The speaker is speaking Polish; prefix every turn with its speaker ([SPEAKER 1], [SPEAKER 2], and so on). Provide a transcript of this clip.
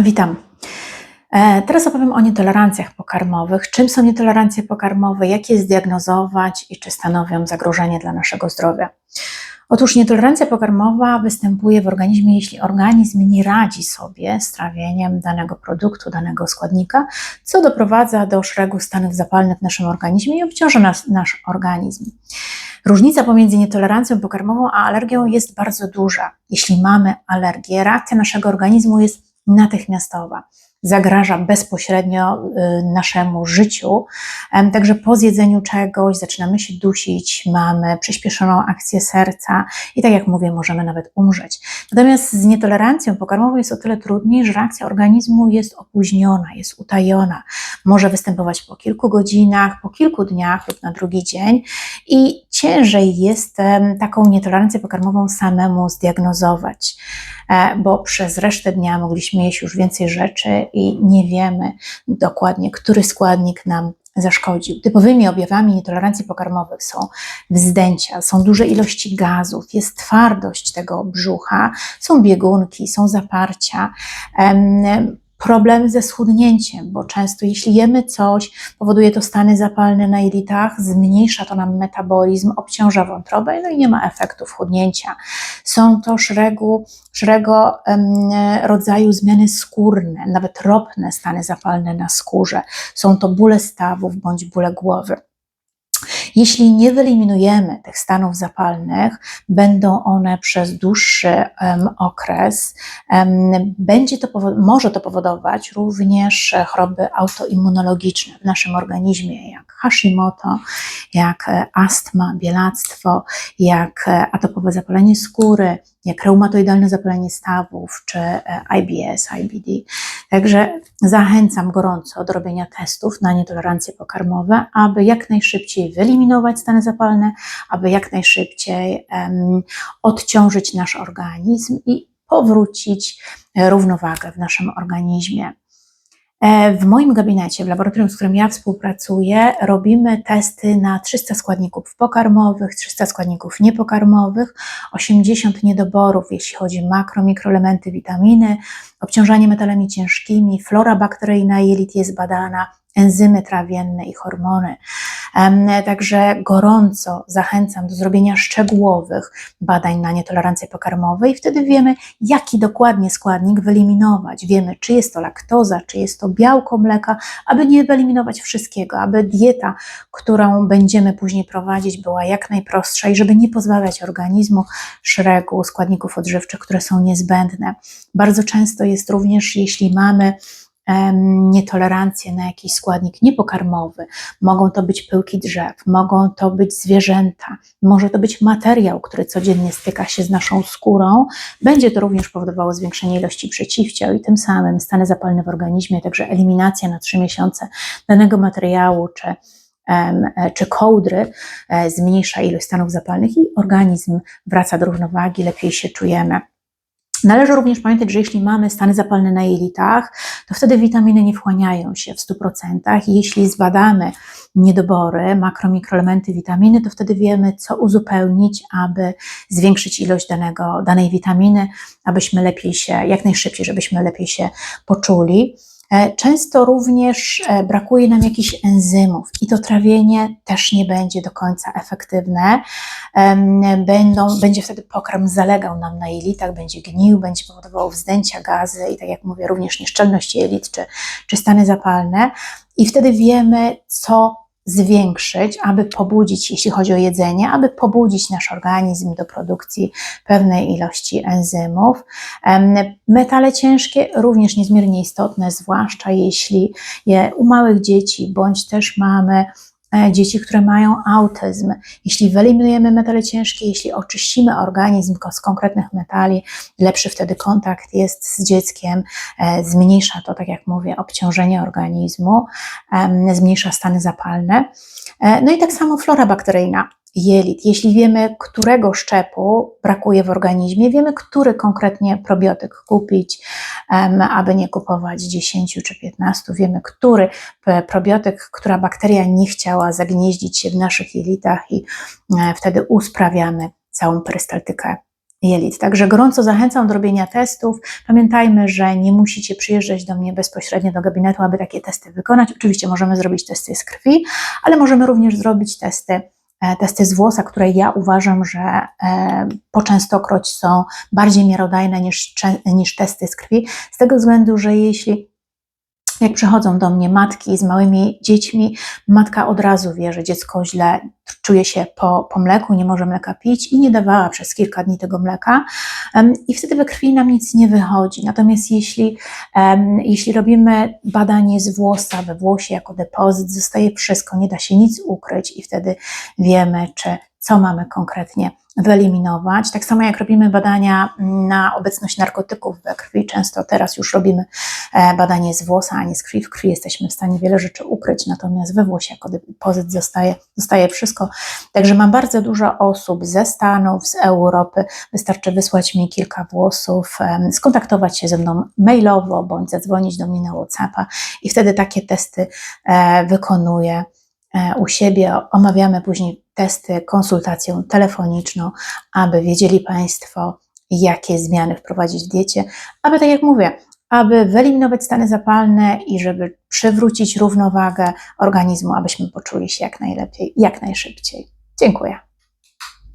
[SPEAKER 1] Witam. Teraz opowiem o nietolerancjach pokarmowych. Czym są nietolerancje pokarmowe, jak je zdiagnozować i czy stanowią zagrożenie dla naszego zdrowia. Otóż nietolerancja pokarmowa występuje w organizmie, jeśli organizm nie radzi sobie z trawieniem danego produktu, danego składnika, co doprowadza do szeregu stanów zapalnych w naszym organizmie i obciąża nasz organizm. Różnica pomiędzy nietolerancją pokarmową a alergią jest bardzo duża. Jeśli mamy alergię, reakcja naszego organizmu jest natychmiastowa. Zagraża bezpośrednio naszemu życiu, także po zjedzeniu czegoś zaczynamy się dusić, mamy przyspieszoną akcję serca i tak jak mówię, możemy nawet umrzeć. Natomiast z nietolerancją pokarmową jest o tyle trudniej, że reakcja organizmu jest opóźniona, jest utajona, może występować po kilku godzinach, po kilku dniach lub na drugi dzień i ciężej jest taką nietolerancję pokarmową samemu zdiagnozować, bo przez resztę dnia mogliśmy jeść już więcej rzeczy i nie wiemy dokładnie, który składnik nam zaszkodził. Typowymi objawami nietolerancji pokarmowych są wzdęcia, są duże ilości gazów, jest twardość tego brzucha, są biegunki, są zaparcia, problem ze schudnięciem, bo często jeśli jemy coś, powoduje to stany zapalne na jelitach, zmniejsza to nam metabolizm, obciąża wątrobę, no i nie ma efektu chudnięcia. Są to szeregu rodzaju zmiany skórne, nawet ropne stany zapalne na skórze. Są to bóle stawów bądź bóle głowy. Jeśli nie wyeliminujemy tych stanów zapalnych, będą one przez dłuższy okres, może to powodować również choroby autoimmunologiczne w naszym organizmie, jak Hashimoto, jak astma, bielactwo, jak atopowe zapalenie skóry, jak reumatoidalne zapalenie stawów, czy IBS, IBD. Także zachęcam gorąco do robienia testów na nietolerancje pokarmowe, aby jak najszybciej wyeliminować stany zapalne, aby jak najszybciej odciążyć nasz organizm i powrócić równowagę w naszym organizmie. W moim gabinecie, w laboratorium, z którym ja współpracuję, robimy testy na 300 składników pokarmowych, 300 składników niepokarmowych, 80 niedoborów, jeśli chodzi o makro, mikroelementy, witaminy, obciążanie metalami ciężkimi, flora bakteryjna jelit jest badana, enzymy trawienne i hormony. Także gorąco zachęcam do zrobienia szczegółowych badań na nietolerancję pokarmową i wtedy wiemy, jaki dokładnie składnik wyeliminować. Wiemy, czy jest to laktoza, czy jest to białko mleka, aby nie wyeliminować wszystkiego, aby dieta, którą będziemy później prowadzić, była jak najprostsza i żeby nie pozbawiać organizmu szeregu składników odżywczych, które są niezbędne. Bardzo często jest również, jeśli mamy nietolerancję na jakiś składnik niepokarmowy. Mogą to być pyłki drzew, mogą to być zwierzęta, może to być materiał, który codziennie styka się z naszą skórą. Będzie to również powodowało zwiększenie ilości przeciwciał i tym samym stany zapalne w organizmie, także eliminacja na 3 miesiące danego materiału czy kołdry zmniejsza ilość stanów zapalnych i organizm wraca do równowagi, lepiej się czujemy. Należy również pamiętać, że jeśli mamy stany zapalne na jelitach, to wtedy witaminy nie wchłaniają się w 100% i jeśli zbadamy niedobory, makro, mikroelementy, witaminy, to wtedy wiemy, co uzupełnić, aby zwiększyć ilość danej witaminy, abyśmy lepiej się, jak najszybciej, żebyśmy lepiej się poczuli. Często również brakuje nam jakichś enzymów i to trawienie też nie będzie do końca efektywne. Będzie wtedy pokarm zalegał nam na jelitach, będzie gnił, będzie powodował wzdęcia, gazy i tak jak mówię, również nieszczelność jelit czy stany zapalne. I wtedy wiemy, co zwiększyć, aby pobudzić, jeśli chodzi o jedzenie, aby pobudzić nasz organizm do produkcji pewnej ilości enzymów. Metale ciężkie również niezmiernie istotne, zwłaszcza jeśli u małych dzieci, bądź też mamy dzieci, które mają autyzm. Jeśli wyeliminujemy metale ciężkie, jeśli oczyścimy organizm z konkretnych metali, lepszy wtedy kontakt jest z dzieckiem, zmniejsza to, tak jak mówię, obciążenie organizmu, zmniejsza stany zapalne. No i tak samo flora bakteryjna jelit. Jeśli wiemy, którego szczepu brakuje w organizmie, wiemy, który konkretnie probiotyk kupić, aby nie kupować 10 czy 15, wiemy, który probiotyk, która bakteria nie chciała zagnieździć się w naszych jelitach i wtedy usprawiamy całą perystaltykę jelit. Także gorąco zachęcam do robienia testów. Pamiętajmy, że nie musicie przyjeżdżać do mnie bezpośrednio do gabinetu, aby takie testy wykonać. Oczywiście możemy zrobić testy z krwi, ale możemy również zrobić testy z włosa, które ja uważam, że po częstokroć są bardziej miarodajne niż testy z krwi, z tego względu, że jak przychodzą do mnie matki z małymi dziećmi, matka od razu wie, że dziecko źle czuje się po mleku, nie może mleka pić i nie dawała przez kilka dni tego mleka i wtedy we krwi nam nic nie wychodzi. Natomiast jeśli robimy badanie z włosa, we włosie jako depozyt, zostaje wszystko, nie da się nic ukryć i wtedy wiemy, co mamy konkretnie wyeliminować. Tak samo jak robimy badania na obecność narkotyków we krwi, często teraz już robimy badanie z włosa, a nie z krwi. W krwi jesteśmy w stanie wiele rzeczy ukryć, natomiast we włosie jako depozyt zostaje wszystko. Także mam bardzo dużo osób ze Stanów, z Europy. Wystarczy wysłać mi kilka włosów, skontaktować się ze mną mailowo, bądź zadzwonić do mnie na WhatsAppa i wtedy takie testy wykonuję u siebie. Omawiamy później testy, konsultację telefoniczną, aby wiedzieli Państwo, jakie zmiany wprowadzić w diecie, aby, tak jak mówię, aby wyeliminować stany zapalne i żeby przywrócić równowagę organizmu, abyśmy poczuli się jak najlepiej, jak najszybciej. Dziękuję.